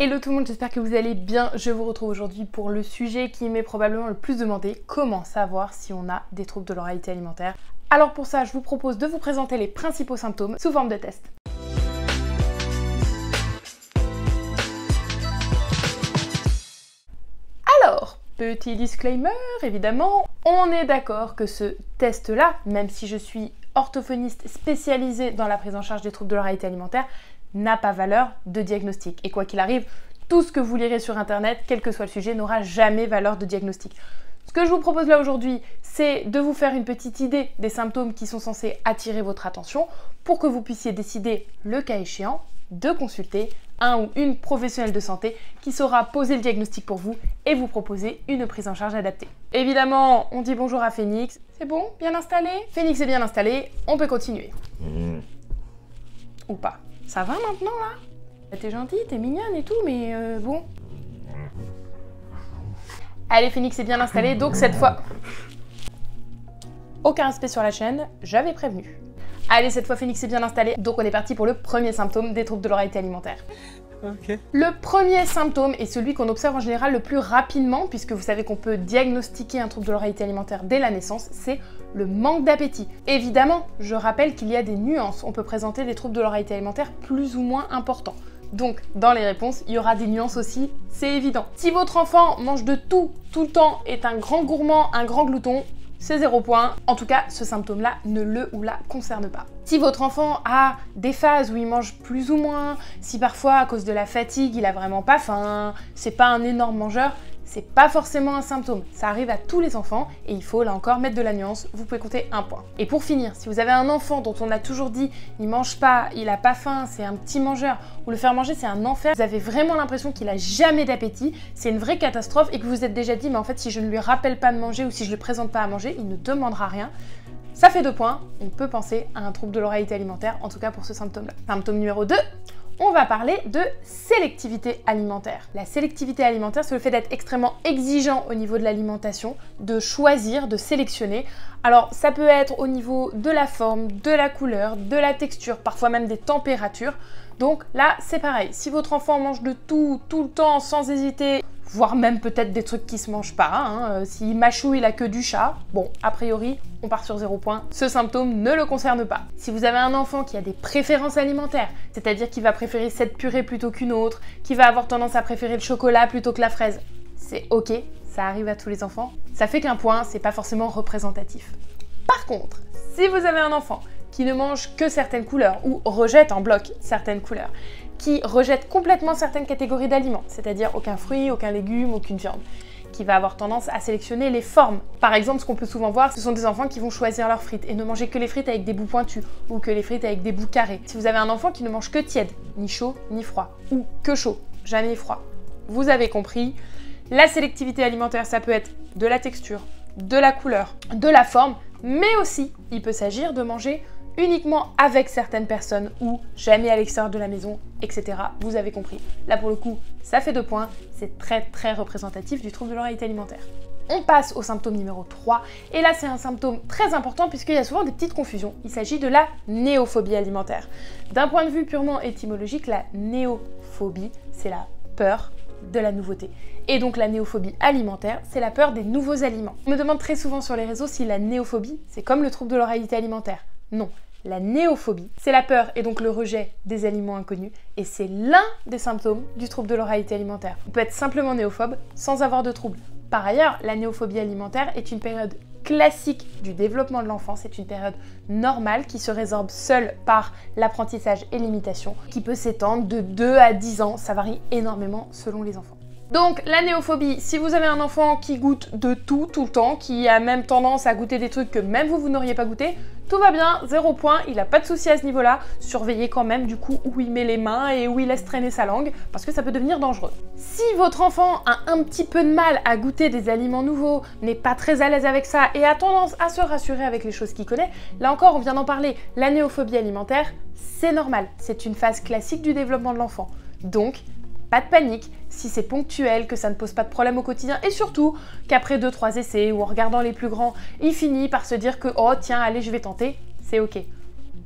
Hello tout le monde, j'espère que vous allez bien. Je vous retrouve aujourd'hui pour le sujet qui m'est probablement le plus demandé, comment savoir si on a des troubles de l'oralité alimentaire. Alors pour ça, je vous propose de vous présenter les principaux symptômes sous forme de test. Alors, petit disclaimer, évidemment, on est d'accord que ce test-là, même si je suis orthophoniste spécialisée dans la prise en charge des troubles de l'oralité alimentaire, n'a pas valeur de diagnostic. Et quoi qu'il arrive, tout ce que vous lirez sur internet, quel que soit le sujet, n'aura jamais valeur de diagnostic. Ce que je vous propose là aujourd'hui, c'est de vous faire une petite idée des symptômes qui sont censés attirer votre attention pour que vous puissiez décider, le cas échéant, de consulter un ou une professionnelle de santé qui saura poser le diagnostic pour vous et vous proposer une prise en charge adaptée. Évidemment, on dit bonjour à Phoenix. C'est bon? Bien installé? Phoenix est bien installé, on peut continuer. Ou pas. Ça va maintenant là? T'es gentille, t'es mignonne et tout, mais bon. Allez, Phoenix est bien installé, donc cette fois... Aucun respect sur la chaîne, j'avais prévenu. Allez, cette fois Phoenix est bien installé, donc on est parti pour le premier symptôme des troubles de l'oralité alimentaire. Okay. Le premier symptôme est celui qu'on observe en général le plus rapidement, puisque vous savez qu'on peut diagnostiquer un trouble de l'oralité alimentaire dès la naissance, c'est le manque d'appétit. Évidemment, je rappelle qu'il y a des nuances, on peut présenter des troubles de l'oralité alimentaire plus ou moins importants. Donc, dans les réponses, il y aura des nuances aussi, c'est évident. Si votre enfant mange de tout le temps, est un grand gourmand, un grand glouton, c'est 0 point. En tout cas, ce symptôme-là ne le ou la concerne pas. Si votre enfant a des phases où il mange plus ou moins, si parfois à cause de la fatigue, il a vraiment pas faim, c'est pas un énorme mangeur, c'est pas forcément un symptôme. Ça arrive à tous les enfants et il faut là encore mettre de la nuance, vous pouvez compter 1 point. Et pour finir, si vous avez un enfant dont on a toujours dit il mange pas, il a pas faim, c'est un petit mangeur, ou le faire manger c'est un enfer, vous avez vraiment l'impression qu'il a jamais d'appétit, c'est une vraie catastrophe et que vous vous êtes déjà dit mais en fait si je ne lui rappelle pas de manger ou si je ne lui présente pas à manger, il ne demandera rien. Ça fait 2 points, on peut penser à un trouble de l'oralité alimentaire, en tout cas pour ce symptôme-là. Symptôme numéro 2, on va parler de sélectivité alimentaire. La sélectivité alimentaire, c'est le fait d'être extrêmement exigeant au niveau de l'alimentation, de choisir, de sélectionner. Alors ça peut être au niveau de la forme, de la couleur, de la texture, parfois même des températures. Donc là, c'est pareil. Si votre enfant mange de tout le temps, sans hésiter, voire même peut-être des trucs qui se mangent pas, hein. S'il mâchouille la queue du chat, bon, a priori, on part sur 0 point. Ce symptôme ne le concerne pas. Si vous avez un enfant qui a des préférences alimentaires, c'est-à-dire qu'il va préférer cette purée plutôt qu'une autre, qui va avoir tendance à préférer le chocolat plutôt que la fraise, c'est ok, ça arrive à tous les enfants. Ça fait qu'1 point, c'est pas forcément représentatif. Par contre, si vous avez un enfant qui ne mange que certaines couleurs ou rejette en bloc certaines couleurs, qui rejette complètement certaines catégories d'aliments, c'est-à-dire aucun fruit, aucun légume, aucune viande, qui va avoir tendance à sélectionner les formes. Par exemple, ce qu'on peut souvent voir, ce sont des enfants qui vont choisir leurs frites et ne manger que les frites avec des bouts pointus ou que les frites avec des bouts carrés. Si vous avez un enfant qui ne mange que tiède, ni chaud ni froid, ou que chaud, jamais froid, vous avez compris, la sélectivité alimentaire, ça peut être de la texture, de la couleur, de la forme, mais aussi, il peut s'agir de manger uniquement avec certaines personnes ou jamais à l'extérieur de la maison, etc. Vous avez compris. Là pour le coup, ça fait 2 points, c'est très représentatif du trouble de l'oralité alimentaire. On passe au symptôme numéro 3, et là c'est un symptôme très important puisqu'il y a souvent des petites confusions. Il s'agit de la néophobie alimentaire. D'un point de vue purement étymologique, la néophobie, c'est la peur de la nouveauté. Et donc la néophobie alimentaire, c'est la peur des nouveaux aliments. On me demande très souvent sur les réseaux si la néophobie, c'est comme le trouble de l'oralité alimentaire. Non. La néophobie, c'est la peur et donc le rejet des aliments inconnus et c'est l'un des symptômes du trouble de l'oralité alimentaire. On peut être simplement néophobe sans avoir de trouble. Par ailleurs, la néophobie alimentaire est une période classique du développement de l'enfant, c'est une période normale qui se résorbe seule par l'apprentissage et l'imitation, qui peut s'étendre de 2 à 10 ans, ça varie énormément selon les enfants. Donc la néophobie, si vous avez un enfant qui goûte de tout le temps, qui a même tendance à goûter des trucs que même vous n'auriez pas goûté, tout va bien, 0 point, il n'a pas de souci à ce niveau-là. Surveillez quand même du coup où il met les mains et où il laisse traîner sa langue, parce que ça peut devenir dangereux. Si votre enfant a un petit peu de mal à goûter des aliments nouveaux, n'est pas très à l'aise avec ça et a tendance à se rassurer avec les choses qu'il connaît, là encore on vient d'en parler, la néophobie alimentaire, c'est normal, c'est une phase classique du développement de l'enfant. Donc, pas de panique, si c'est ponctuel, que ça ne pose pas de problème au quotidien et surtout qu'après 2-3 essais ou en regardant les plus grands, il finit par se dire que oh tiens allez je vais tenter, c'est ok.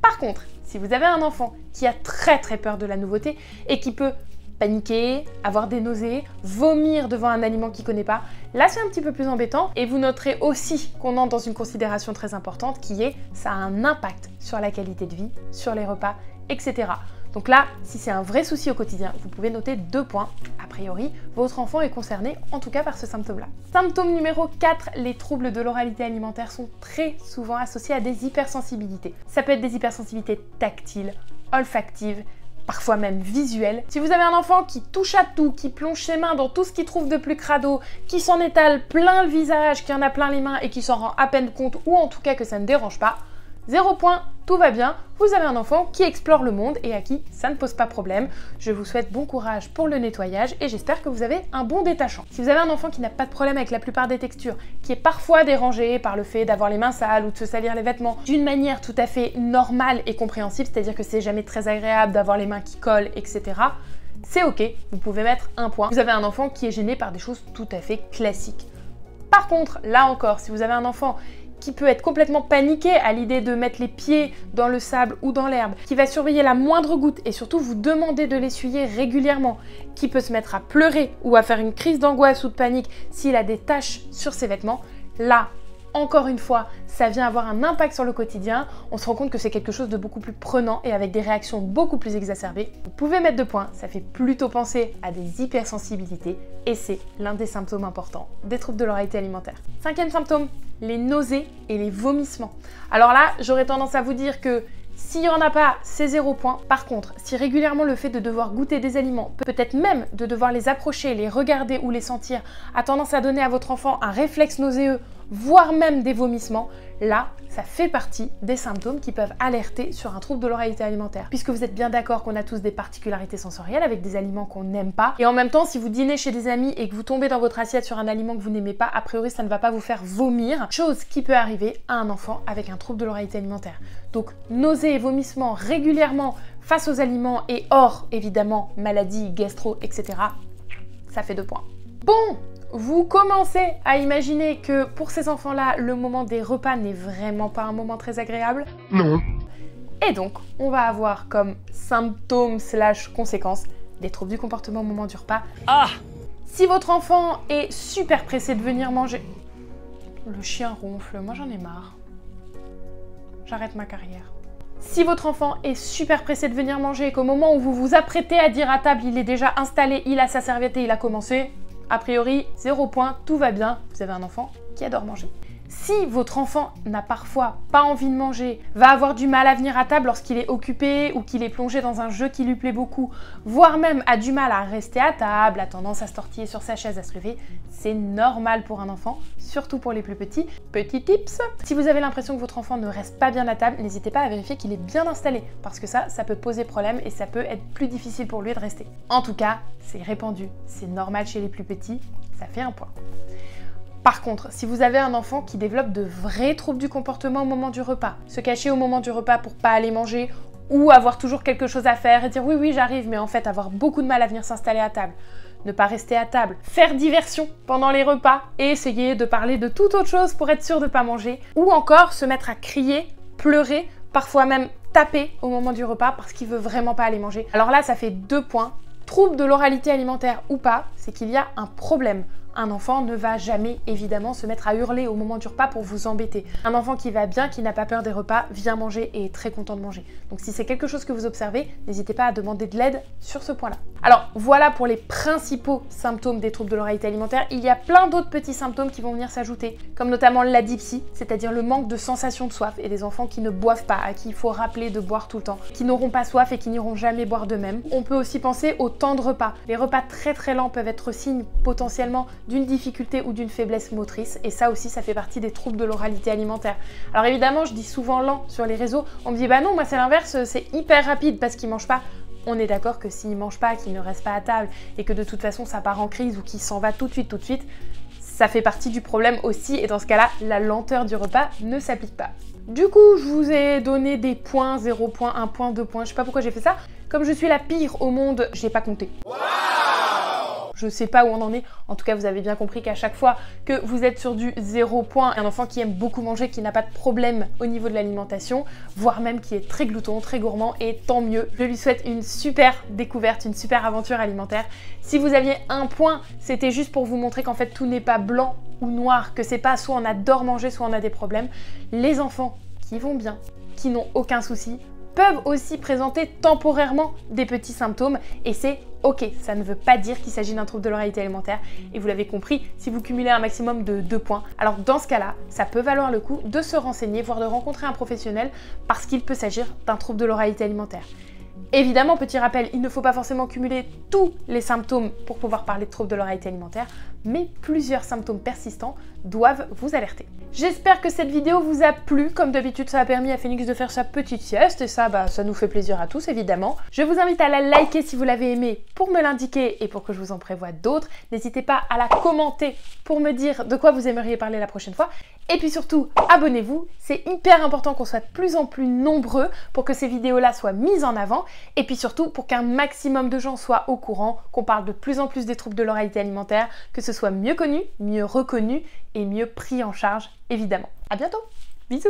Par contre, si vous avez un enfant qui a très peur de la nouveauté et qui peut paniquer, avoir des nausées, vomir devant un aliment qu'il ne connaît pas. Là, c'est un petit peu plus embêtant et vous noterez aussi qu'on entre dans une considération très importante qui est ça a un impact sur la qualité de vie, sur les repas, etc. Donc là, si c'est un vrai souci au quotidien, vous pouvez noter 2 points. A priori, votre enfant est concerné, en tout cas par ce symptôme-là. Symptôme numéro 4, les troubles de l'oralité alimentaire sont très souvent associés à des hypersensibilités. Ça peut être des hypersensibilités tactiles, olfactives, parfois même visuelles. Si vous avez un enfant qui touche à tout, qui plonge ses mains dans tout ce qu'il trouve de plus crado, qui s'en étale plein le visage, qui en a plein les mains et qui s'en rend à peine compte, ou en tout cas que ça ne dérange pas, 0 point, tout va bien, vous avez un enfant qui explore le monde et à qui ça ne pose pas problème. Je vous souhaite bon courage pour le nettoyage et j'espère que vous avez un bon détachant. Si vous avez un enfant qui n'a pas de problème avec la plupart des textures, qui est parfois dérangé par le fait d'avoir les mains sales ou de se salir les vêtements d'une manière tout à fait normale et compréhensible, c'est-à-dire que c'est jamais très agréable d'avoir les mains qui collent, etc., c'est ok, vous pouvez mettre 1 point. Vous avez un enfant qui est gêné par des choses tout à fait classiques. Par contre, là encore, si vous avez un enfant qui peut être complètement paniqué à l'idée de mettre les pieds dans le sable ou dans l'herbe, qui va surveiller la moindre goutte et surtout vous demander de l'essuyer régulièrement, qui peut se mettre à pleurer ou à faire une crise d'angoisse ou de panique s'il a des taches sur ses vêtements, là, encore une fois, ça vient avoir un impact sur le quotidien, on se rend compte que c'est quelque chose de beaucoup plus prenant et avec des réactions beaucoup plus exacerbées. Vous pouvez mettre 2 points, ça fait plutôt penser à des hypersensibilités et c'est l'un des symptômes importants des troubles de l'oralité alimentaire. 5e symptôme, les nausées et les vomissements. Alors là, j'aurais tendance à vous dire que s'il n'y en a pas, c'est 0 point. Par contre, si régulièrement le fait de devoir goûter des aliments, peut-être même de devoir les approcher, les regarder ou les sentir, a tendance à donner à votre enfant un réflexe nauséeux, voire même des vomissements, là, ça fait partie des symptômes qui peuvent alerter sur un trouble de l'oralité alimentaire. Puisque vous êtes bien d'accord qu'on a tous des particularités sensorielles avec des aliments qu'on n'aime pas. Et en même temps, si vous dînez chez des amis et que vous tombez dans votre assiette sur un aliment que vous n'aimez pas, a priori, ça ne va pas vous faire vomir. Chose qui peut arriver à un enfant avec un trouble de l'oralité alimentaire. Donc, nausées et vomissements régulièrement face aux aliments et hors, évidemment, maladies, gastro, etc. Ça fait 2 points. Bon! Vous commencez à imaginer que pour ces enfants-là, le moment des repas n'est vraiment pas un moment très agréable? Non. Et donc, on va avoir comme symptômes / conséquences des troubles du comportement au moment du repas. Ah! Si votre enfant est super pressé de venir manger... Le chien ronfle, moi j'en ai marre. J'arrête ma carrière. Si votre enfant est super pressé de venir manger et qu'au moment où vous vous apprêtez à dire à table, il est déjà installé, il a sa serviette et il a commencé... A priori, 0 point, tout va bien, vous avez un enfant qui adore manger. Si votre enfant n'a parfois pas envie de manger, va avoir du mal à venir à table lorsqu'il est occupé ou qu'il est plongé dans un jeu qui lui plaît beaucoup, voire même a du mal à rester à table, a tendance à se tortiller sur sa chaise, à se lever, c'est normal pour un enfant, surtout pour les plus petits. Petit tips, si vous avez l'impression que votre enfant ne reste pas bien à table, n'hésitez pas à vérifier qu'il est bien installé, parce que ça peut poser problème et ça peut être plus difficile pour lui de rester. En tout cas, c'est répandu, c'est normal chez les plus petits, ça fait 1 point. Par contre, si vous avez un enfant qui développe de vrais troubles du comportement au moment du repas, se cacher au moment du repas pour pas aller manger, ou avoir toujours quelque chose à faire et dire oui j'arrive, mais en fait avoir beaucoup de mal à venir s'installer à table, ne pas rester à table, faire diversion pendant les repas et essayer de parler de toute autre chose pour être sûr de pas manger, ou encore se mettre à crier, pleurer, parfois même taper au moment du repas parce qu'il veut vraiment pas aller manger. Alors là, ça fait 2 points. Trouble de l'oralité alimentaire ou pas, c'est qu'il y a un problème. Un enfant ne va jamais, évidemment, se mettre à hurler au moment du repas pour vous embêter. Un enfant qui va bien, qui n'a pas peur des repas, vient manger et est très content de manger. Donc si c'est quelque chose que vous observez, n'hésitez pas à demander de l'aide sur ce point-là. Alors voilà pour les principaux symptômes des troubles de l'oralité alimentaire. Il y a plein d'autres petits symptômes qui vont venir s'ajouter, comme notamment l'adipsie, c'est-à-dire le manque de sensation de soif, et des enfants qui ne boivent pas, à qui il faut rappeler de boire tout le temps, qui n'auront pas soif et qui n'iront jamais boire d'eux-mêmes. On peut aussi penser au temps de repas. Les repas très lents peuvent être signe potentiellement d'une difficulté ou d'une faiblesse motrice, et ça aussi, ça fait partie des troubles de l'oralité alimentaire. Alors évidemment, je dis souvent lent sur les réseaux, on me dit bah non, moi c'est l'inverse, c'est hyper rapide parce qu'ils mangent pas. On est d'accord que s'il ne mange pas, qu'il ne reste pas à table et que de toute façon ça part en crise ou qu'il s'en va tout de suite, ça fait partie du problème aussi, et dans ce cas-là, la lenteur du repas ne s'applique pas. Du coup, je vous ai donné des points, 0 point, 1 point, 2 points, je sais pas pourquoi j'ai fait ça. Comme je suis la pire au monde, j'ai pas compté. Je sais pas où on en est. En tout cas, vous avez bien compris qu'à chaque fois que vous êtes sur du 0 point, un enfant qui aime beaucoup manger, qui n'a pas de problème au niveau de l'alimentation, voire même qui est très glouton, très gourmand, et tant mieux. Je lui souhaite une super découverte, une super aventure alimentaire. Si vous aviez un point, c'était juste pour vous montrer qu'en fait tout n'est pas blanc ou noir, que c'est pas soit on adore manger, soit on a des problèmes. Les enfants qui vont bien, qui n'ont aucun souci, peuvent aussi présenter temporairement des petits symptômes et c'est ok, ça ne veut pas dire qu'il s'agit d'un trouble de l'oralité alimentaire et vous l'avez compris, si vous cumulez un maximum de 2 points, alors dans ce cas-là, ça peut valoir le coup de se renseigner, voire de rencontrer un professionnel parce qu'il peut s'agir d'un trouble de l'oralité alimentaire. Évidemment, petit rappel, il ne faut pas forcément cumuler tous les symptômes pour pouvoir parler de troubles de l'oralité alimentaire, mais plusieurs symptômes persistants doivent vous alerter. J'espère que cette vidéo vous a plu. Comme d'habitude, ça a permis à Phoenix de faire sa petite sieste et ça, ça nous fait plaisir à tous évidemment. Je vous invite à la liker si vous l'avez aimé pour me l'indiquer et pour que je vous en prévoie d'autres. N'hésitez pas à la commenter pour me dire de quoi vous aimeriez parler la prochaine fois. Et puis surtout, abonnez-vous. C'est hyper important qu'on soit de plus en plus nombreux pour que ces vidéos-là soient mises en avant. Et puis surtout, pour qu'un maximum de gens soient au courant, qu'on parle de plus en plus des troubles de l'oralité alimentaire, que ce soit mieux connu, mieux reconnu et mieux pris en charge, évidemment. À bientôt. Bisous.